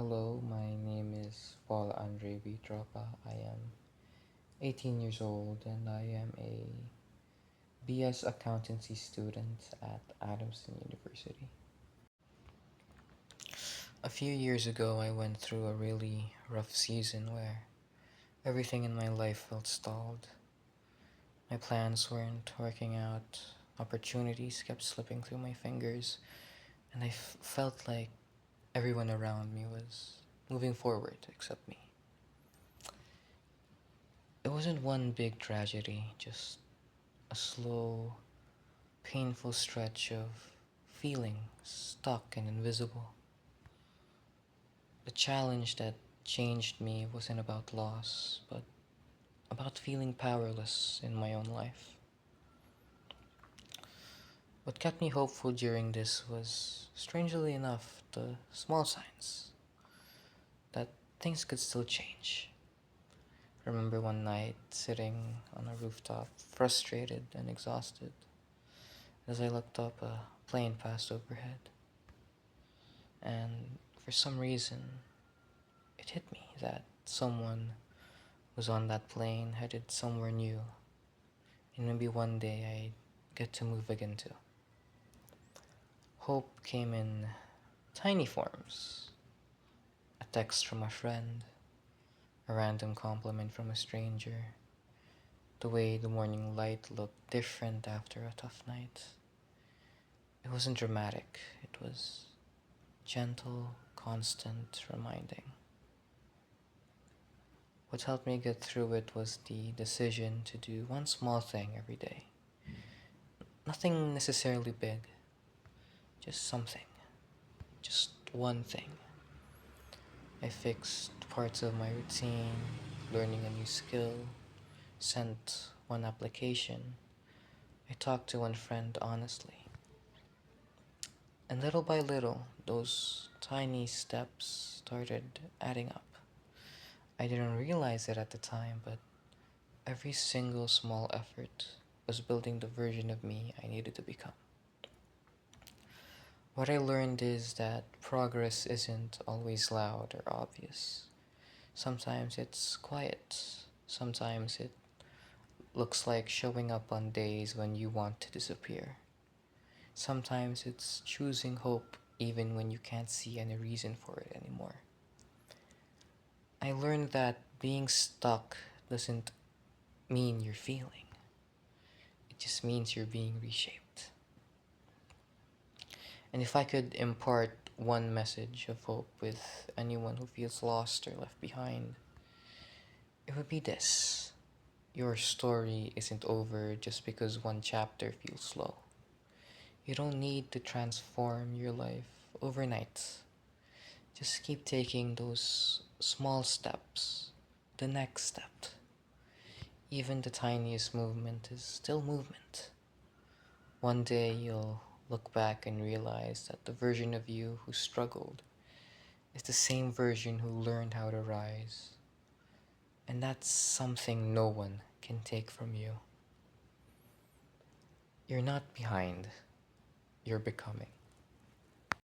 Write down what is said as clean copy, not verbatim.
Hello, my name is Andrei Tropa. I am 18 years old and I am a BS accountancy student at Adamson University. A few years ago, I went through a really rough season where everything in my life felt stalled. My plans weren't working out, opportunities kept slipping through my fingers, and I felt like everyone around me was moving forward except me. It wasn't one big tragedy, just a slow, painful stretch of feeling stuck and invisible. The challenge that changed me wasn't about loss, but about feeling powerless in my own life. What kept me hopeful during this was, strangely enough, the small signs that things could still change. I remember one night sitting on a rooftop, frustrated and exhausted. As I looked up, a plane passed overhead. And for some reason, it hit me that someone was on that plane headed somewhere new. And maybe one day I'd get to move again too. Hope came in tiny forms: a text from a friend, a random compliment from a stranger, the way the morning light looked different after a tough night. It wasn't dramatic, it was gentle, constant reminding. What helped me get through it was the decision to do one small thing every day. Nothing necessarily big, just something, just one thing. I fixed parts of my routine, learning a new skill, sent one application. I talked to one friend honestly. And little by little, those tiny steps started adding up. I didn't realize it at the time, but every single small effort was building the version of me I needed to become. What I learned is that progress isn't always loud or obvious. Sometimes it's quiet. Sometimes it looks like showing up on days when you want to disappear. Sometimes it's choosing hope even when you can't see any reason for it anymore. I learned that being stuck doesn't mean you're feeling, it just means you're being reshaped. And if I could impart one message of hope with anyone who feels lost or left behind, it would be this: your story isn't over just because one chapter feels slow. You don't need to transform your life overnight. Just keep taking those small steps, the next step. Even the tiniest movement is still movement. One day you'll look back and realize that the version of you who struggled is the same version who learned how to rise. And that's something no one can take from you. You're not behind, you're becoming.